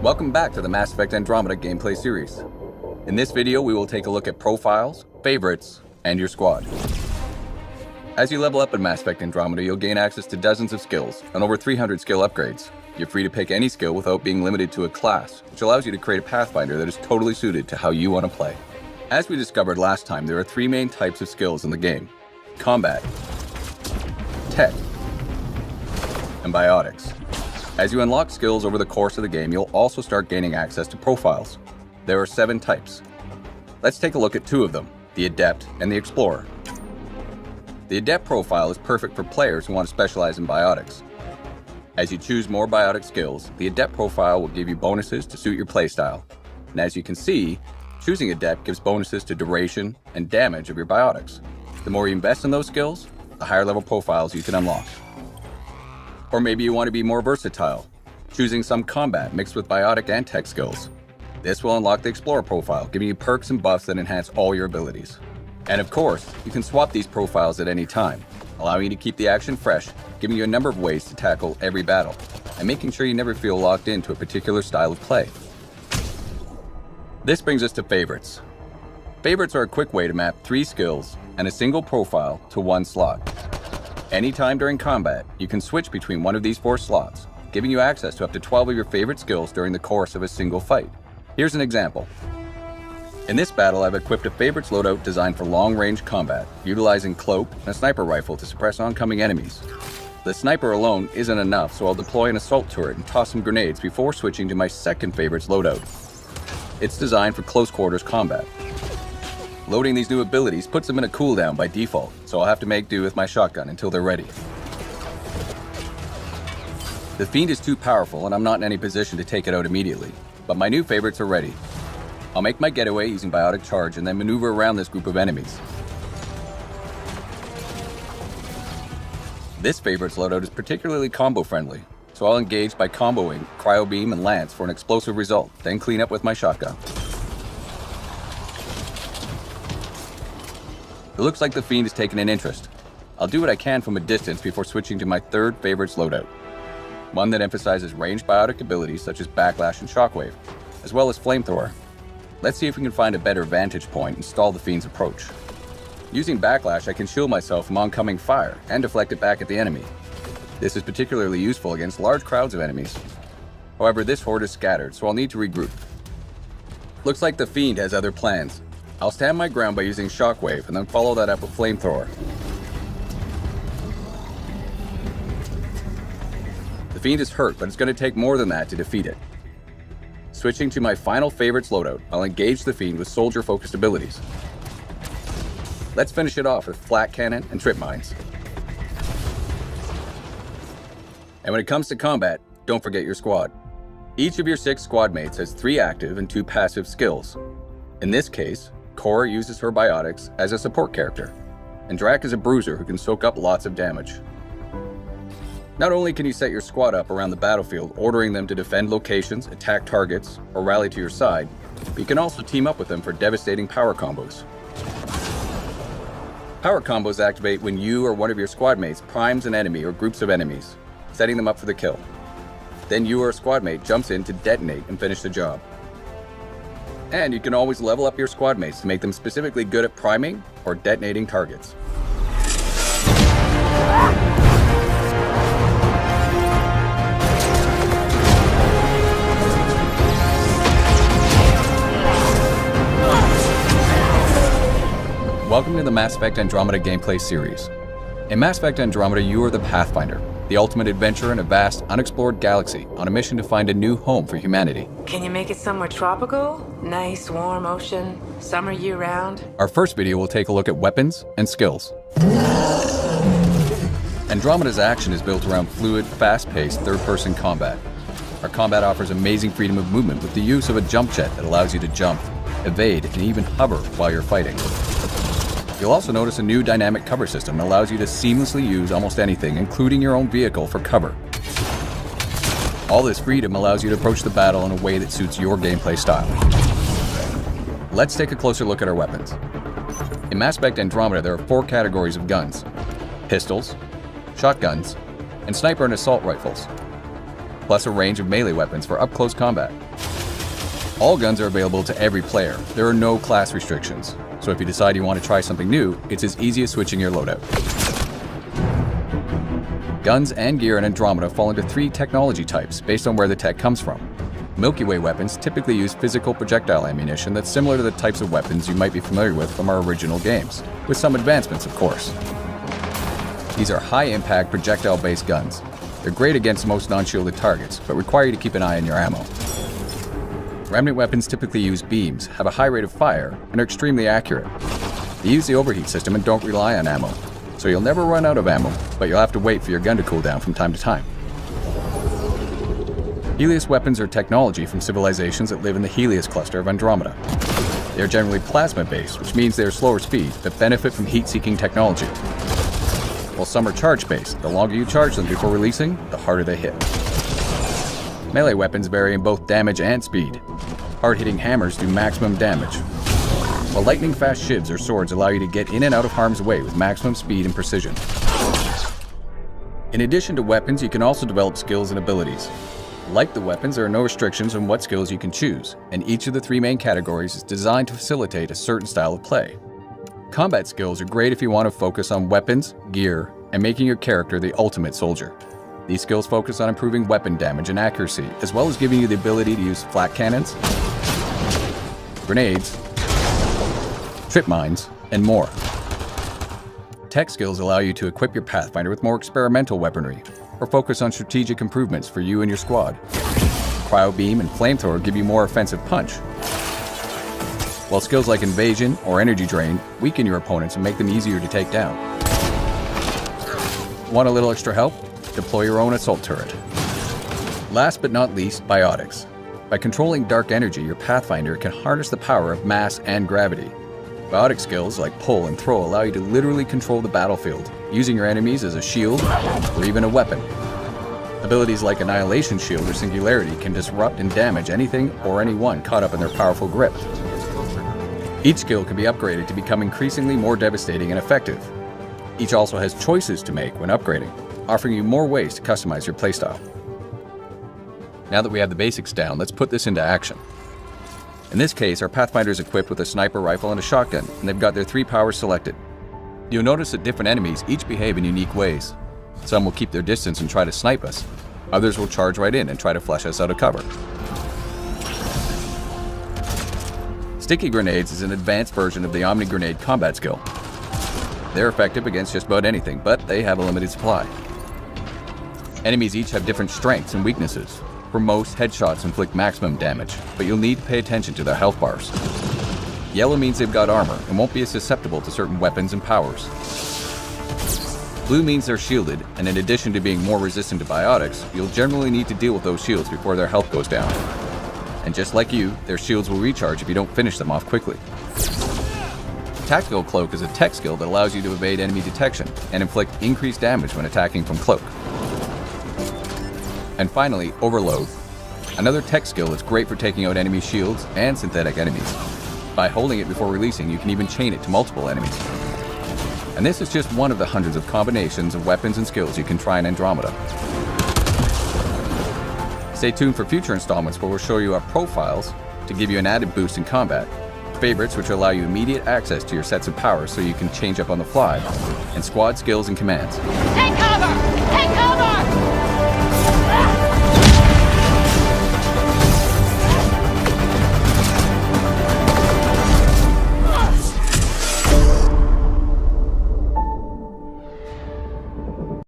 Welcome back to the Mass Effect Andromeda gameplay series. In this video, we will take a look at profiles, favorites, and your squad. As you level up in Mass Effect Andromeda, you'll gain access to dozens of skills and over 300 skill upgrades. You're free to pick any skill without being limited to a class, which allows you to create a pathfinder that is totally suited to how you want to play. As we discovered last time, there are three main types of skills in the game: combat, tech, and biotics. As you unlock skills over the course of the game, you'll also start gaining access to profiles. There are 7 types. Let's take a look at 2 of them, the Adept and the Explorer. The Adept profile is perfect for players who want to specialize in biotics. As you choose more biotic skills, the Adept profile will give you bonuses to suit your playstyle. And as you can see, choosing Adept gives bonuses to duration and damage of your biotics. The more you invest in those skills, the higher level profiles you can unlock. Or maybe you want to be more versatile, choosing some combat mixed with biotic and tech skills. This will unlock the Explorer profile, giving you perks and buffs that enhance all your abilities. And of course, you can swap these profiles at any time, allowing you to keep the action fresh, giving you a number of ways to tackle every battle, and making sure you never feel locked into a particular style of play. This brings us to favorites. Favorites are a quick way to map 3 skills and a single profile to one slot. Anytime during combat, you can switch between one of these 4 slots, giving you access to up to 12 of your favorite skills during the course of a single fight. Here's an example. In this battle, I've equipped a favorites loadout designed for long-range combat, utilizing cloak and a sniper rifle to suppress oncoming enemies. The sniper alone isn't enough, so I'll deploy an assault turret and toss some grenades before switching to my second favorites loadout. It's designed for close quarters combat. Loading these new abilities puts them in a cooldown by default, so I'll have to make do with my shotgun until they're ready. The Fiend is too powerful and I'm not in any position to take it out immediately, but my new favorites are ready. I'll make my getaway using Biotic Charge and then maneuver around this group of enemies. This favorites loadout is particularly combo friendly, so I'll engage by comboing Cryo Beam and Lance for an explosive result, then clean up with my shotgun. It looks like the Fiend has taken an interest. I'll do what I can from a distance before switching to my third favorites loadout. One that emphasizes ranged biotic abilities such as Backlash and Shockwave, as well as Flamethrower. Let's see if we can find a better vantage point and stall the Fiend's approach. Using Backlash, I can shield myself from oncoming fire and deflect it back at the enemy. This is particularly useful against large crowds of enemies. However, this horde is scattered, so I'll need to regroup. Looks like the Fiend has other plans. I'll stand my ground by using Shockwave and then follow that up with Flamethrower. The Fiend is hurt, but it's going to take more than that to defeat it. Switching to my final favorites loadout, I'll engage the Fiend with soldier-focused abilities. Let's finish it off with Flak Cannon and Trip Mines. And when it comes to combat, don't forget your squad. Each of your 6 squad mates has 3 active and 2 passive skills. In this case, Cora uses her biotics as a support character, and Drac is a bruiser who can soak up lots of damage. Not only can you set your squad up around the battlefield, ordering them to defend locations, attack targets, or rally to your side, but you can also team up with them for devastating power combos. Power combos activate when you or one of your squad mates primes an enemy or groups of enemies, setting them up for the kill. Then you or a squad mate jumps in to detonate and finish the job. And you can always level up your squad mates to make them specifically good at priming or detonating targets. Welcome to the Mass Effect Andromeda gameplay series. In Mass Effect Andromeda, you are the Pathfinder, the ultimate adventurer in a vast, unexplored galaxy on a mission to find a new home for humanity. Can you make it somewhere tropical? Nice, warm ocean, summer year-round? Our first video will take a look at weapons and skills. Andromeda's action is built around fluid, fast-paced, third-person combat. Our combat offers amazing freedom of movement with the use of a jump jet that allows you to jump, evade, and even hover while you're fighting. You'll also notice a new dynamic cover system that allows you to seamlessly use almost anything, including your own vehicle, for cover. All this freedom allows you to approach the battle in a way that suits your gameplay style. Let's take a closer look at our weapons. In Mass Effect Andromeda, there are 4 categories of guns: pistols, shotguns, and sniper and assault rifles. plus a range of melee weapons for up-close combat. All guns are available to every player. There are no class restrictions, so if you decide you want to try something new, it's as easy as switching your loadout. Guns and gear in Andromeda fall into 3 technology types based on where the tech comes from. Milky Way weapons typically use physical projectile ammunition that's similar to the types of weapons you might be familiar with from our original games, with some advancements, of course. These are high-impact projectile-based guns. They're great against most non-shielded targets, but require you to keep an eye on your ammo. Remnant weapons typically use beams, have a high rate of fire, and are extremely accurate. They use the overheat system and don't rely on ammo, so you'll never run out of ammo, but you'll have to wait for your gun to cool down from time to time. Helios weapons are technology from civilizations that live in the Helios cluster of Andromeda. They are generally plasma-based, which means they are slower speed, but benefit from heat-seeking technology. While some are charge-based, the longer you charge them before releasing, the harder they hit. Melee weapons vary in both damage and speed. Hard-hitting hammers do maximum damage, while lightning-fast shivs or swords allow you to get in and out of harm's way with maximum speed and precision. In addition to weapons, you can also develop skills and abilities. Like the weapons, there are no restrictions on what skills you can choose, and each of the 3 main categories is designed to facilitate a certain style of play. Combat skills are great if you want to focus on weapons, gear, and making your character the ultimate soldier. These skills focus on improving weapon damage and accuracy, as well as giving you the ability to use flat cannons, grenades, trip mines, and more. Tech skills allow you to equip your Pathfinder with more experimental weaponry, or focus on strategic improvements for you and your squad. Cryo Beam and Flamethrower give you more offensive punch, while skills like Invasion or Energy Drain weaken your opponents and make them easier to take down. Want a little extra help? Deploy your own assault turret. Last but not least, biotics. By controlling dark energy, your Pathfinder can harness the power of mass and gravity. Biotic skills like pull and throw allow you to literally control the battlefield, using your enemies as a shield or even a weapon. Abilities like Annihilation Shield or Singularity can disrupt and damage anything or anyone caught up in their powerful grip. Each skill can be upgraded to become increasingly more devastating and effective. Each also has choices to make when upgrading, offering you more ways to customize your playstyle. Now that we have the basics down, let's put this into action. In this case, our Pathfinder is equipped with a sniper rifle and a shotgun, and they've got their 3 powers selected. You'll notice that different enemies each behave in unique ways. Some will keep their distance and try to snipe us. Others will charge right in and try to flush us out of cover. Sticky Grenades is an advanced version of the Omni Grenade combat skill. They're effective against just about anything, but they have a limited supply. Enemies each have different strengths and weaknesses. For most, headshots inflict maximum damage, but you'll need to pay attention to their health bars. Yellow means they've got armor and won't be as susceptible to certain weapons and powers. Blue means they're shielded, and in addition to being more resistant to biotics, you'll generally need to deal with those shields before their health goes down. And just like you, their shields will recharge if you don't finish them off quickly. Tactical Cloak is a tech skill that allows you to evade enemy detection and inflict increased damage when attacking from cloak. And finally, Overload, another tech skill that's great for taking out enemy shields and synthetic enemies. By holding it before releasing, you can even chain it to multiple enemies. And this is just one of the hundreds of combinations of weapons and skills you can try in Andromeda. Stay tuned for future installments where we'll show you our profiles to give you an added boost in combat, favorites which allow you immediate access to your sets of powers so you can change up on the fly, and squad skills and commands. Take cover!